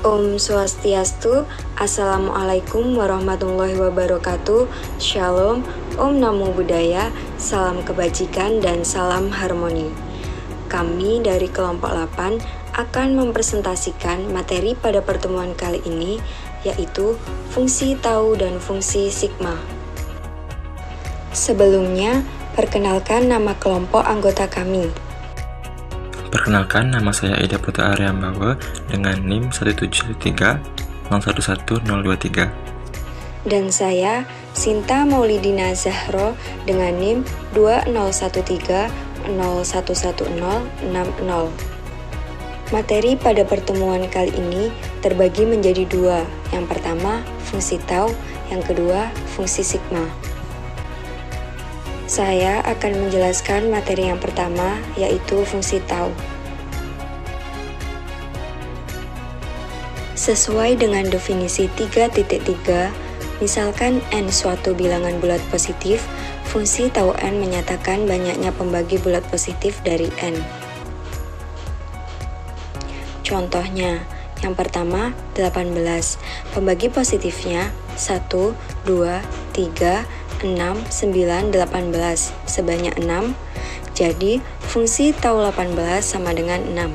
Om Swastiastu, Assalamualaikum warahmatullahi wabarakatuh, Shalom, Om Namo Buddhaya, salam kebajikan dan salam harmoni. Kami dari kelompok 8 akan mempresentasikan materi pada pertemuan kali ini, yaitu fungsi tau dan fungsi sigma. Sebelumnya, perkenalkan nama kelompok anggota kami. Perkenalkan, nama saya Ida Putra Aryambawa dengan NIM 173011023. Dan saya, Sinta Maulidina Zahro dengan NIM 2013011060. Materi pada pertemuan kali ini terbagi menjadi dua. Yang pertama, fungsi tau, yang kedua, fungsi sigma. Saya akan menjelaskan materi yang pertama, yaitu fungsi tau. Sesuai dengan definisi 3.3, misalkan n suatu bilangan bulat positif, fungsi tau n menyatakan banyaknya pembagi bulat positif dari n. Contohnya, yang pertama 18, pembagi positifnya 1, 2, 3, 6, 9, 18, sebanyak 6, jadi fungsi tau 18 sama dengan 6.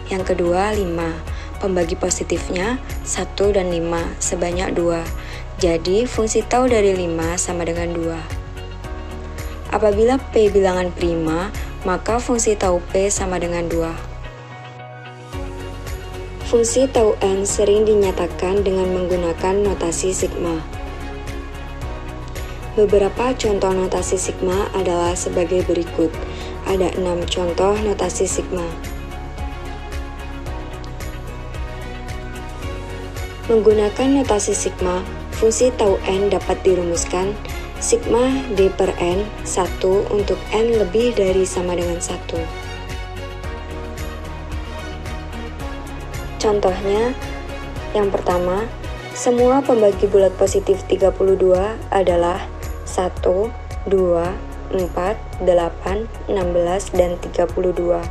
Yang kedua 5, pembagi positifnya 1 dan 5, sebanyak 2, jadi fungsi tau dari 5 sama dengan 2. Apabila P bilangan prima, maka fungsi tau P sama dengan 2. Fungsi tau n sering dinyatakan dengan menggunakan notasi sigma. Beberapa contoh notasi sigma adalah sebagai berikut. Ada 6 contoh notasi sigma. Menggunakan notasi sigma, fungsi tau n dapat dirumuskan sigma d per n 1 untuk n lebih dari sama dengan 1. Contohnya, yang pertama, semua pembagi bulat positif 32 adalah 1, 2, 4, 8, 16, dan 32.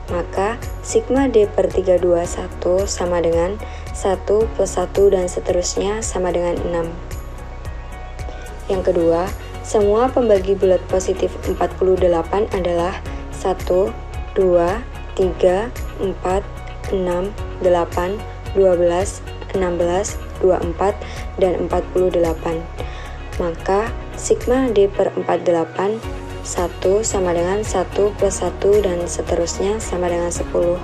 Maka, sigma D per 321 sama dengan 1 plus 1 dan seterusnya sama dengan 6. Yang kedua, semua pembagi bulat positif 48 adalah 1, 2, 3, 4, 6, 8, 12, 16, 24, dan 48. Maka, sigma D per 48, 1 sama dengan 1 plus 1 dan seterusnya sama dengan 10.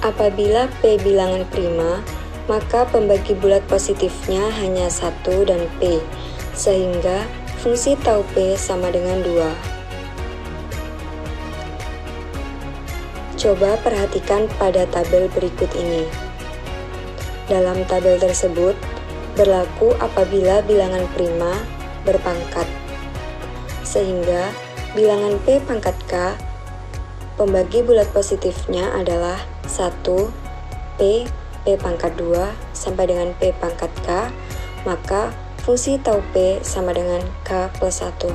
Apabila P bilangan prima, maka pembagi bulat positifnya hanya 1 dan P, sehingga fungsi tau P sama dengan 2. Coba perhatikan pada tabel berikut ini. Dalam tabel tersebut, berlaku apabila bilangan prima berpangkat, sehingga bilangan P pangkat K, pembagi bulat positifnya adalah 1, P pangkat 2, sampai dengan P pangkat K, maka fungsi tau P sama dengan K plus 1.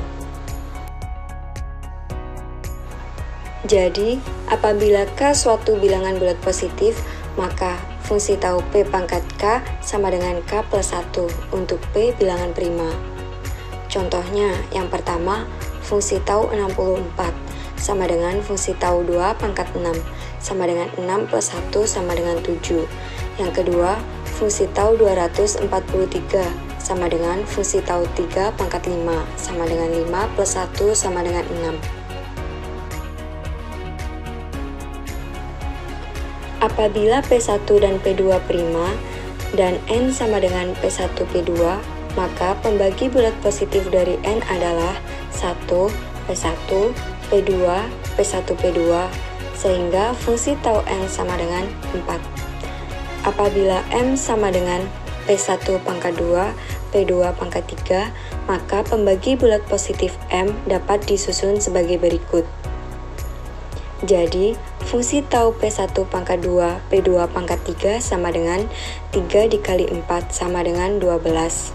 Jadi, apabila K suatu bilangan bulat positif, maka fungsi tau P pangkat K sama dengan K plus 1 untuk P bilangan prima. Contohnya, yang pertama, fungsi tau 64 sama dengan fungsi tau 2 pangkat 6 sama dengan 6 plus 1 sama dengan 7. Yang kedua, fungsi tau 243 sama dengan fungsi tau 3 pangkat 5 sama dengan 5 plus 1 sama dengan 6. Apabila P1 dan P2 prima dan N sama dengan P1 P2, maka pembagi bulat positif dari N adalah 1, P1, P2, P1 P2, sehingga fungsi tau N sama dengan 4. Apabila M sama dengan P1 pangkat 2, P2 pangkat 3, maka pembagi bulat positif M dapat disusun sebagai berikut. Jadi, fungsi tau P1 pangkat 2, P2 pangkat 3 sama dengan 3 dikali 4 sama dengan 12.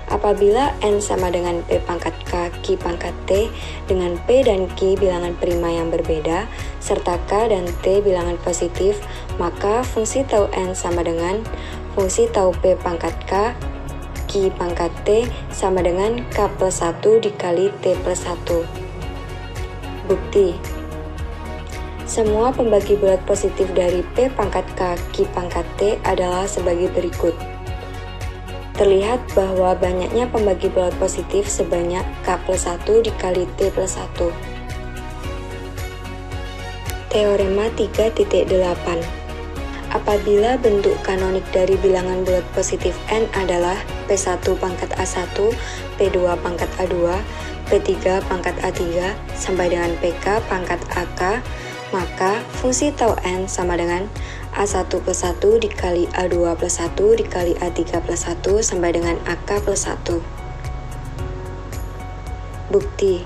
Apabila N sama dengan P pangkat K, Q pangkat T, dengan P dan Q bilangan prima yang berbeda, serta K dan T bilangan positif, maka fungsi tau N sama dengan fungsi tau P pangkat K, Q pangkat T sama dengan K plus 1 dikali T plus 1. Bukti. Semua pembagi bulat positif dari P pangkat K, Q pangkat T adalah sebagai berikut. Terlihat bahwa banyaknya pembagi bulat positif sebanyak K plus 1 dikali T plus 1. Teorema 3.8. Apabila bentuk kanonik dari bilangan bulat positif N adalah P1 pangkat A1, P2 pangkat A2, P3 pangkat A3, sampai dengan PK pangkat AK, maka fungsi tau N sama dengan A1 plus 1 dikali A2 plus 1 dikali A3 plus 1 sampai dengan AK plus 1. Bukti.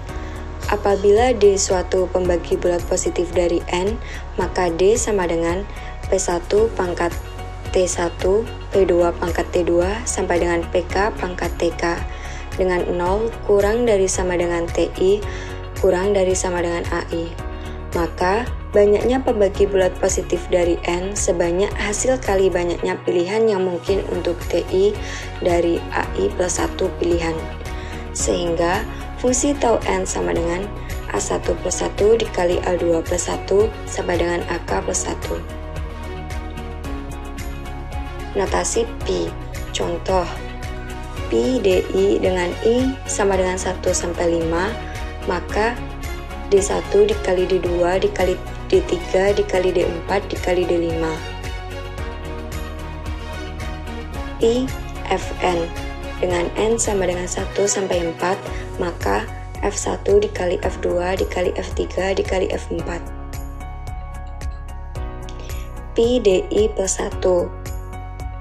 Apabila D suatu pembagi bulat positif dari N, maka D sama dengan P1 pangkat T1, P2 pangkat T2 sampai dengan PK pangkat TK dengan 0 kurang dari sama dengan TI kurang dari sama dengan AI. Maka banyaknya pembagi bulat positif dari N sebanyak hasil kali banyaknya pilihan yang mungkin untuk TI dari AI plus 1 pilihan. Sehingga fungsi tau N sama dengan A1 plus 1 dikali A2 plus 1 sampai dengan AK plus 1. Notasi Pi. Contoh, Pi DI dengan I sama dengan 1 sampai 5, maka D1 dikali D2 dikali D3 dikali D4 dikali D5. Pi Fn dengan N sama dengan 1 sampai 4, maka F1 dikali F2 dikali F3 dikali F4. Pi DI plus 1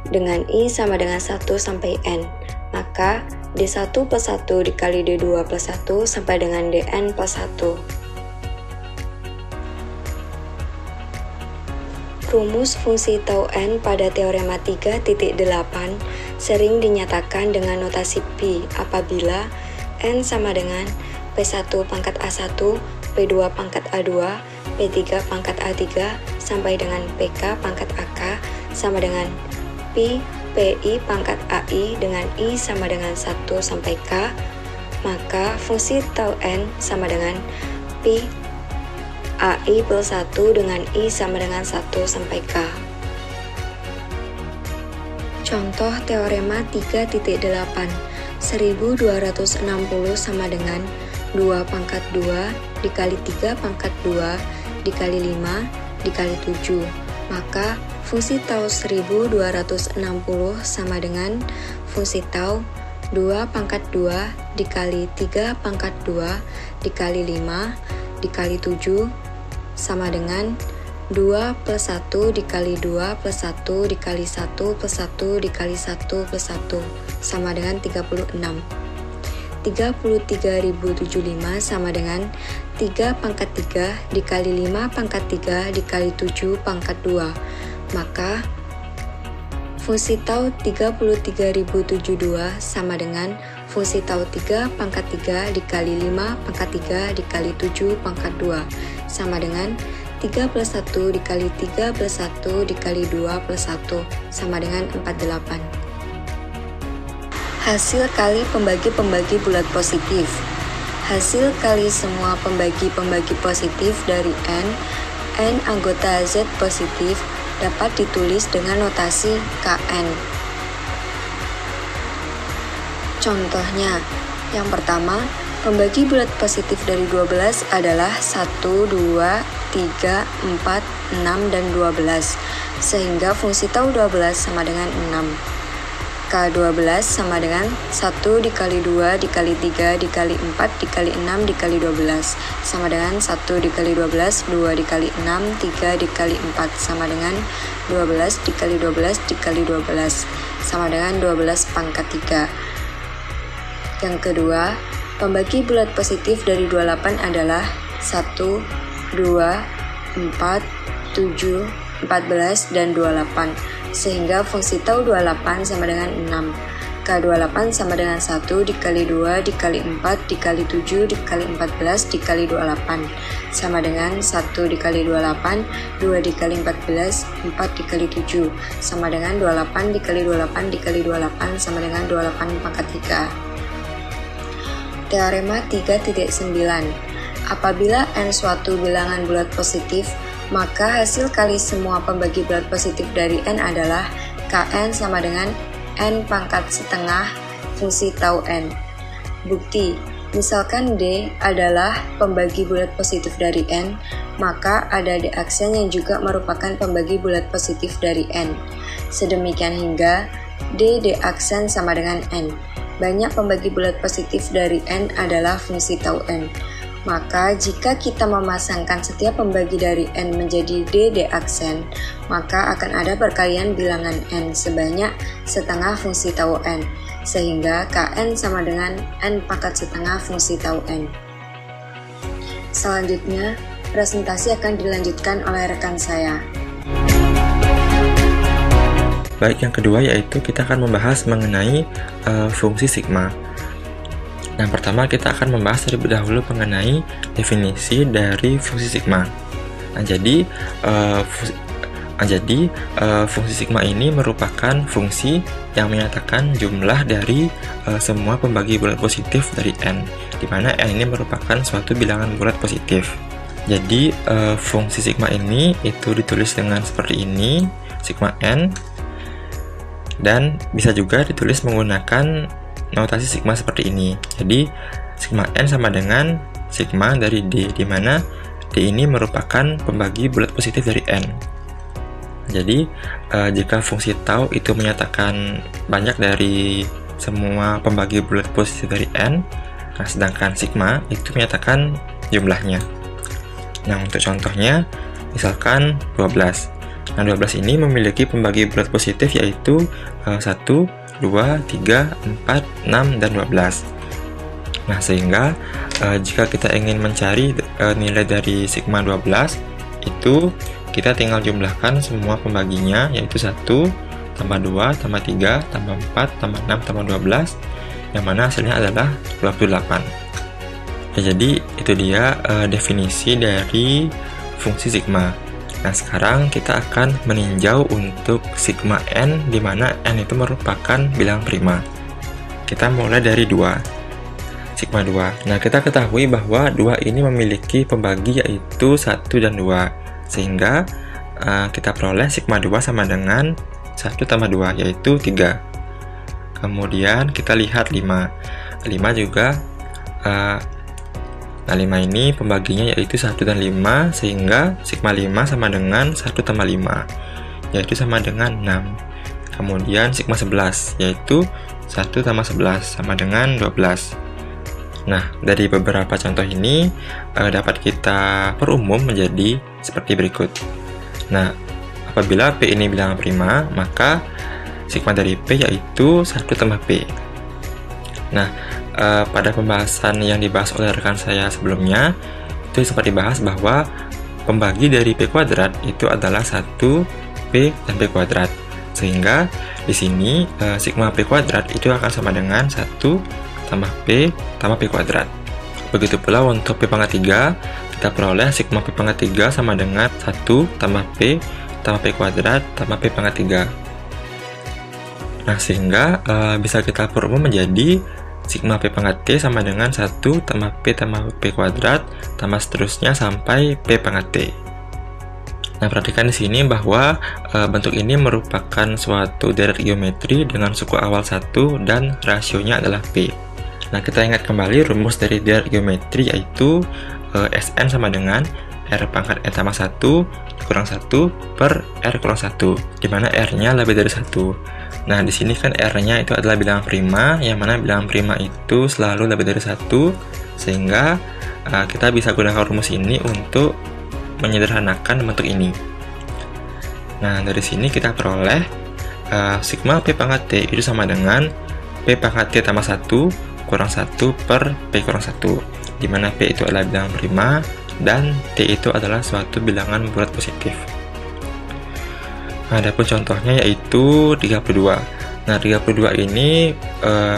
dengan I sama dengan 1 sampai N, maka D1 plus 1 dikali D2 plus 1 sampai dengan Dn plus 1. Rumus fungsi tau N pada teorema 3.8 sering dinyatakan dengan notasi Pi apabila N sama dengan P1 pangkat A1, P2 pangkat A2, P3 pangkat A3 sampai dengan PK pangkat AK sama dengan Pi PI pangkat AI dengan I sama dengan 1 sampai K, maka fungsi tau N sama dengan Pi AI plus 1 dengan I sama dengan 1 sampai K. Contoh teorema 3.8, 1260 sama dengan 2 pangkat 2 dikali 3 pangkat 2 dikali 5 dikali 7, maka fungsi tau 1260 sama dengan fungsi tau 2 pangkat 2 dikali 3 pangkat 2 dikali 5 dikali 7 sama dengan 2 plus 1 dikali 2 plus 1 dikali 1 plus 1 dikali 1 plus 1 sama dengan 36. 33.075 sama dengan 3 pangkat 3 dikali 5 pangkat 3 dikali 7 pangkat 2. Maka fungsi tau 33.072 sama dengan fungsi tau 3 pangkat 3 dikali 5 pangkat 3 dikali 7 pangkat 2 sama dengan 3 plus 1 dikali 3 plus 1 dikali 2 plus 1 sama dengan 48. Hasil kali pembagi-pembagi bulat positif. Hasil kali semua pembagi-pembagi positif dari N anggota Z positif dapat ditulis dengan notasi Kn. Contohnya, yang pertama, pembagi bulat positif dari 12 adalah 1, 2, 3, 4, 6, dan 12, sehingga fungsi tau 12 sama dengan 6. K12 sama dengan 1 dikali 2 dikali 3 dikali 4 dikali 6 dikali 12 sama dengan 1 dikali 12, 2 dikali 6, 3 dikali 4 sama dengan 12 dikali 12 dikali 12 sama dengan 12 pangkat 3. Yang kedua, pembagi bulat positif dari 28 adalah 1, 2, 4, 7, 14, dan 28, sehingga fungsi tau 28 sama dengan 6. maka 28 sama dengan 1 dikali 2 dikali 4 dikali 7 dikali 14 dikali 28 sama dengan 1 dikali 28, 2 dikali 14, 4 dikali 7 sama dengan 28 dikali 28 dikali 28 sama dengan 28 pangkat 3. Teorema 3.9. Apabila n suatu bilangan bulat positif, maka hasil kali semua pembagi bulat positif dari n adalah Kn sama dengan n pangkat setengah fungsi tau n. Bukti, misalkan D adalah pembagi bulat positif dari n, maka ada D aksen yang juga merupakan pembagi bulat positif dari n. Sedemikian hingga D aksen sama dengan n. Banyak pembagi bulat positif dari n adalah fungsi tau n. Maka jika kita memasangkan setiap pembagi dari n menjadi D aksen, maka akan ada perkalian bilangan n sebanyak setengah fungsi tau n, sehingga Kn sama dengan n pangkat setengah fungsi tau n. Selanjutnya, presentasi akan dilanjutkan oleh rekan saya. Baik, yang kedua yaitu kita akan membahas mengenai fungsi sigma. Yang pertama kita akan membahas terlebih dahulu mengenai definisi dari fungsi sigma. Jadi fungsi sigma ini merupakan fungsi yang menyatakan jumlah dari semua pembagi bulat positif dari n, di mana n ini merupakan suatu bilangan bulat positif. Jadi fungsi sigma ini itu ditulis dengan seperti ini, sigma n, dan bisa juga ditulis menggunakan notasi sigma seperti ini. Jadi sigma n sama dengan sigma dari D, di mana D ini merupakan pembagi bulat positif dari n. Jadi jika fungsi tau itu menyatakan banyak dari semua pembagi bulat positif dari n, nah sedangkan sigma itu menyatakan jumlahnya. Nah, untuk contohnya misalkan 12. Nah, 12 ini memiliki pembagi bulat positif yaitu 1, 2, 3, 4, 6, dan 12. Nah, sehingga jika kita ingin mencari nilai dari sigma 12, itu kita tinggal jumlahkan semua pembaginya, yaitu 1, tambah 2, tambah 3, tambah 4, tambah 6, tambah 12, yang mana hasilnya adalah 28. Ya, jadi itu dia definisi dari fungsi sigma. Nah, sekarang kita akan meninjau untuk sigma n, di mana n itu merupakan bilangan prima. Kita mulai dari 2, sigma 2. Nah, kita ketahui bahwa 2 ini memiliki pembagi yaitu 1 dan 2, sehingga kita peroleh sigma 2 sama dengan 1 tambah 2, yaitu 3. Kemudian kita lihat 5. 5 juga, nah 5 ini pembaginya yaitu 1 dan 5, sehingga sigma 5 sama dengan 1 tambah 5, yaitu sama dengan 6. Kemudian sigma 11, yaitu 1 tambah 11 sama dengan 12. Nah, dari beberapa contoh ini dapat kita perumum menjadi seperti berikut. Nah, apabila P ini bilangan prima, maka sigma dari P yaitu 1 tambah P. Nah, pada pembahasan yang dibahas oleh rekan saya sebelumnya, itu sempat dibahas bahwa pembagi dari P kuadrat itu adalah 1, P, dan P kuadrat. Sehingga di sini sigma P kuadrat itu akan sama dengan 1 tambah P tambah P kuadrat. Begitu pula untuk P pangkat 3, kita peroleh sigma P pangkat 3 sama dengan 1 tambah P kuadrat tambah P pangkat 3. Nah, sehingga bisa kita perumum menjadi sigma P pangkat T sama dengan 1 tambah P kuadrat tambah seterusnya sampai P pangkat T. Nah, perhatikan di sini bahwa bentuk ini merupakan suatu deret geometri dengan suku awal 1 dan rasionya adalah P. Nah, kita ingat kembali rumus dari deret geometri yaitu Sn sama dengan R pangkat N tambah 1 kurang 1 per R kurang 1, di mana R-nya lebih dari 1. Nah, di sini kan R-nya itu adalah bilangan prima, yang mana bilangan prima itu selalu lebih dari 1, sehingga kita bisa gunakan rumus ini untuk menyederhanakan bentuk ini. Nah, dari sini kita peroleh sigma P pangkat T itu sama dengan P pangkat T tambah 1 kurang 1 per P kurang 1, di mana P itu adalah bilangan prima dan T itu adalah suatu bilangan bulat positif. Adapun contohnya yaitu 32. Nah, 32 ini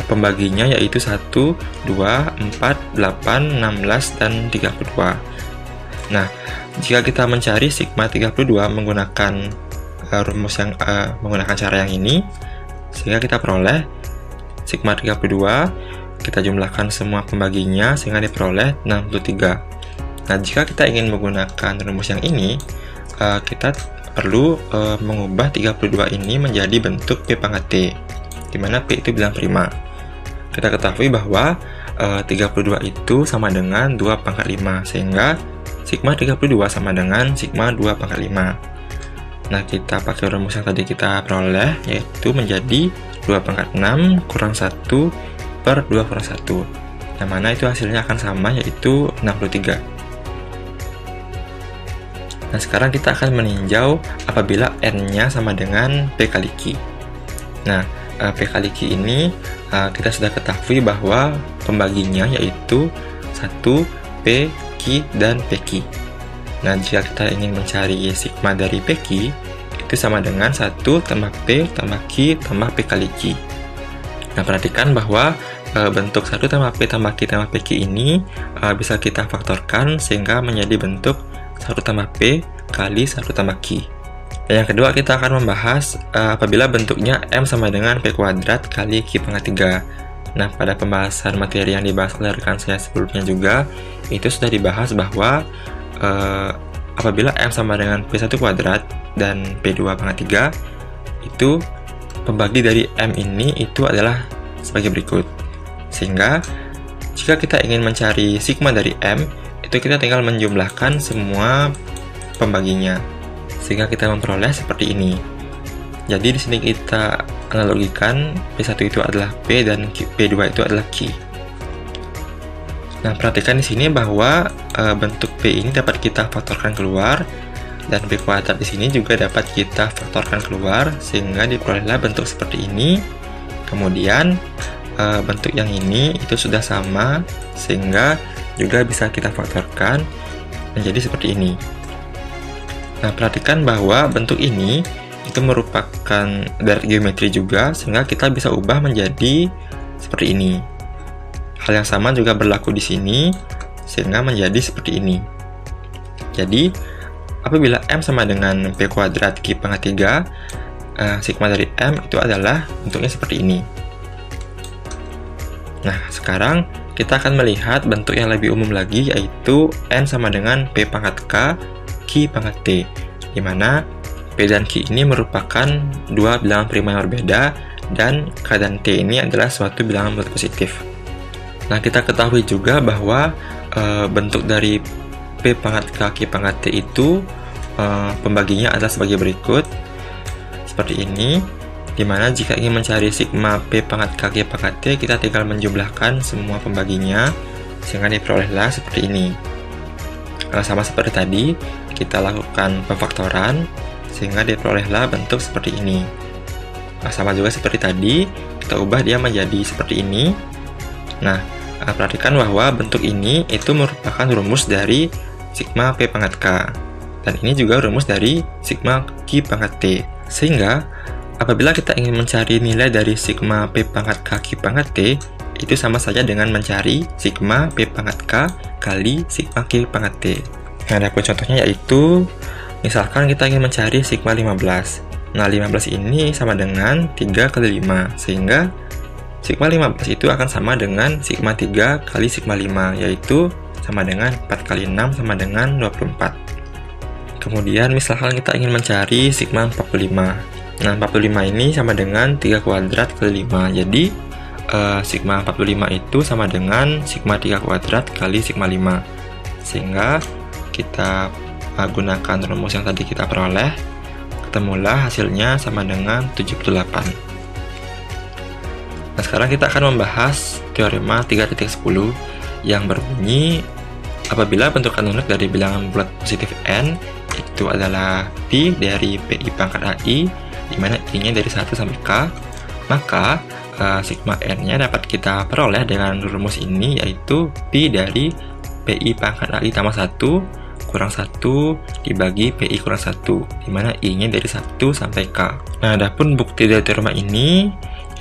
pembaginya yaitu 1, 2, 4, 8, 16, dan 32. Nah, jika kita mencari sigma 32 menggunakan rumus yang menggunakan cara yang ini, sehingga kita peroleh sigma 32, kita jumlahkan semua pembaginya sehingga diperoleh 63. Nah, jika kita ingin menggunakan rumus yang ini, kita perlu mengubah 32 ini menjadi bentuk P pangkat T, di mana P itu bilang prima. Kita ketahui bahwa 32 itu sama dengan 2 pangkat 5, sehingga sigma 32 sama dengan sigma 2 pangkat 5. Nah, kita pakai rumus yang tadi kita peroleh, yaitu menjadi 2 pangkat 6 kurang 1 per 2 kurang 1, yang mana itu hasilnya akan sama, yaitu 63. Nah, sekarang kita akan meninjau apabila N-nya sama dengan P kali Q. Nah, P kali Q ini kita sudah ketahui bahwa pembaginya yaitu 1, P, Q, dan PQ. Nah, jika kita ingin mencari sigma dari PQ, itu sama dengan 1 tambah P tambah Q tambah P kali Q. Nah, perhatikan bahwa bentuk 1 tambah P tambah Q tambah PQ ini bisa kita faktorkan sehingga menjadi bentuk 1 tambah P kali 1 tambah Q. Dan yang kedua, kita akan membahas apabila bentuknya M sama dengan P kuadrat kali Q pangkat 3. Nah, pada pembahasan materi yang dibahas oleh rekan saya sebelumnya juga, itu sudah dibahas bahwa apabila M sama dengan P1 kuadrat dan P2 pangkat 3, itu pembagi dari M ini itu adalah sebagai berikut. Sehingga, jika kita ingin mencari sigma dari M, itu kita tinggal menjumlahkan semua pembaginya sehingga kita memperoleh seperti ini. Jadi di sini kita analogikan P1 itu adalah P dan P2 itu adalah Q. Nah, perhatikan di sini bahwa bentuk P ini dapat kita faktorkan keluar dan P kuadrat di sini juga dapat kita faktorkan keluar sehingga diperolehlah bentuk seperti ini. Kemudian bentuk yang ini itu sudah sama sehingga juga bisa kita faktorkan menjadi seperti ini. Nah, perhatikan bahwa bentuk ini itu merupakan deret geometri juga, sehingga kita bisa ubah menjadi seperti ini. Hal yang sama juga berlaku di sini, sehingga menjadi seperti ini. Jadi, apabila M sama dengan P kuadrat Q pangkat 3, sigma dari M itu adalah bentuknya seperti ini. Nah, sekarang kita akan melihat bentuk yang lebih umum lagi, yaitu N sama dengan P pangkat K, Q pangkat T, di mana P dan Q ini merupakan dua bilangan prima yang berbeda, dan K dan T ini adalah suatu bilangan bulat positif. Nah, kita ketahui juga bahwa bentuk dari P pangkat K, Q pangkat T itu pembaginya adalah sebagai berikut, seperti ini, di mana jika ingin mencari sigma P pangkat K, Q pangkat T, kita tinggal menjumlahkan semua pembaginya sehingga diperolehlah seperti ini. Sama seperti tadi, kita lakukan pemfaktoran sehingga diperolehlah bentuk seperti ini. Sama juga seperti tadi, kita ubah dia menjadi seperti ini. Nah, perhatikan bahwa bentuk ini itu merupakan rumus dari sigma P pangkat K, dan ini juga rumus dari sigma Q pangkat T. Sehingga apabila kita ingin mencari nilai dari sigma P pangkat K, Q pangkat T, itu sama saja dengan mencari sigma P pangkat K kali sigma Q pangkat T. Nah, adapun contohnya yaitu, misalkan kita ingin mencari sigma 15. Nah, 15 ini sama dengan 3 kali 5, sehingga sigma 15 itu akan sama dengan sigma 3 kali sigma 5, yaitu sama dengan 4 kali 6 sama dengan 24. Kemudian, misalkan kita ingin mencari sigma 45. Nah, 45 ini sama dengan 3 kuadrat kali 5, jadi sigma 45 itu sama dengan sigma 3 kuadrat kali sigma 5. Sehingga kita gunakan rumus yang tadi kita peroleh, ketemulah hasilnya sama dengan 78. Nah, sekarang kita akan membahas teorema 3.10 yang berbunyi apabila bentuk kanonik dari bilangan bulat positif N itu adalah Pi dari PI pangkat AI, di mana I-nya dari 1 sampai K, maka sigma N-nya dapat kita peroleh dengan rumus ini, yaitu Pi dari PI pangkat AI tambah 1 kurang 1 dibagi PI kurang 1, di mana I-nya dari 1 sampai K. Nah, adapun bukti dari teorema ini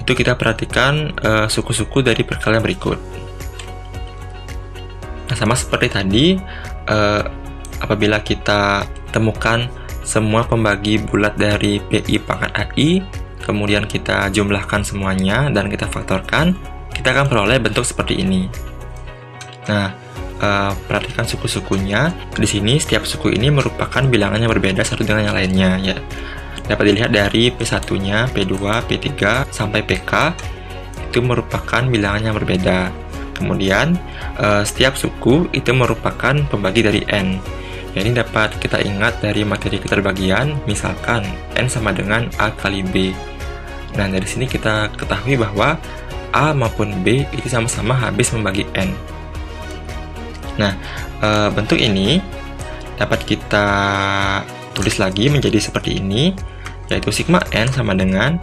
Itu kita perhatikan suku-suku dari perkalian berikut. Nah, sama seperti tadi, apabila kita temukan semua pembagi bulat dari PI pangkat AI, kemudian kita jumlahkan semuanya dan kita faktorkan, kita akan peroleh bentuk seperti ini. Nah, perhatikan suku-sukunya. Di sini setiap suku ini merupakan bilangan yang berbeda satu dengan yang lainnya, ya. Dapat dilihat dari P1-nya, P2, P3 sampai PK itu merupakan bilangan yang berbeda. Kemudian setiap suku itu merupakan pembagi dari N. Ya, ini dapat kita ingat dari materi keterbagian, misalkan N sama dengan A kali B. Nah, dari sini kita ketahui bahwa A maupun B itu sama-sama habis membagi N. Nah, bentuk ini dapat kita tulis lagi menjadi seperti ini, yaitu sigma N sama dengan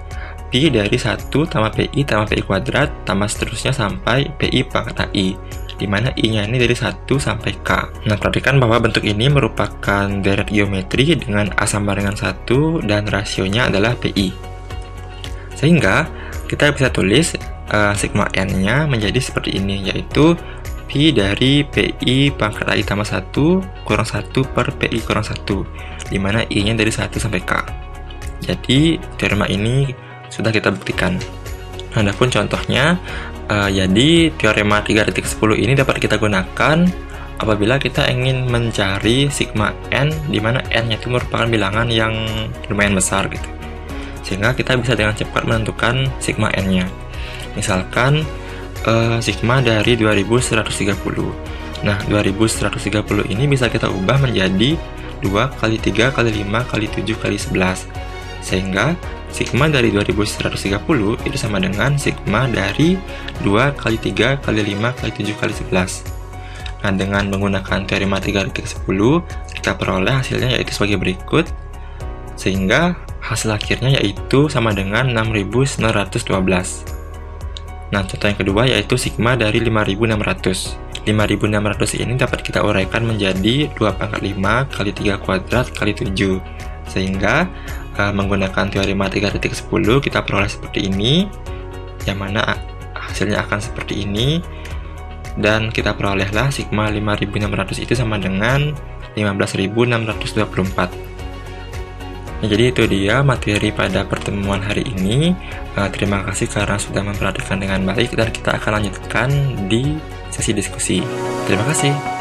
Pi dari 1 tambah PI tambah PI kuadrat tambah seterusnya sampai PI pangkat AI, di mana I-nya ini dari 1 sampai K. Nah, perhatikan bahwa bentuk ini merupakan deret geometri dengan A sama dengan 1 dan rasionya adalah PI. Sehingga kita bisa tulis sigma N-nya menjadi seperti ini, yaitu Pi dari PI pangkat AI tambah 1 kurang 1 per PI kurang 1, di mana I-nya dari 1 sampai K. Jadi, teorema ini sudah kita buktikan. Nah, adapun contohnya, jadi teorema 3.10 ini dapat kita gunakan apabila kita ingin mencari sigma N, di mana N-nya itu merupakan bilangan yang lumayan besar gitu. Sehingga kita bisa dengan cepat menentukan sigma N-nya. Misalkan sigma dari 2130. Nah, 2130 ini bisa kita ubah menjadi 2 kali 3 kali 5 kali 7 kali 11. Sehingga sigma dari 2130 itu sama dengan sigma dari 2 kali 3 kali 5 kali 7 kali 11. Nah, dengan menggunakan teorema 3.10, kita peroleh hasilnya yaitu sebagai berikut. Sehingga hasil akhirnya yaitu sama dengan 6.912. Nah, contoh yang kedua yaitu sigma dari 5.600. 5.600 ini dapat kita uraikan menjadi 2 pangkat 5 kali 3 kuadrat kali 7. Sehingga menggunakan teorema 3.10 kita peroleh seperti ini, yang mana hasilnya akan seperti ini, dan kita perolehlah sigma 5.600 itu sama dengan 15.624. Nah, jadi itu dia materi pada pertemuan hari ini. Terima kasih karena sudah memperhatikan dengan baik, dan kita akan lanjutkan di sesi diskusi. Terima kasih.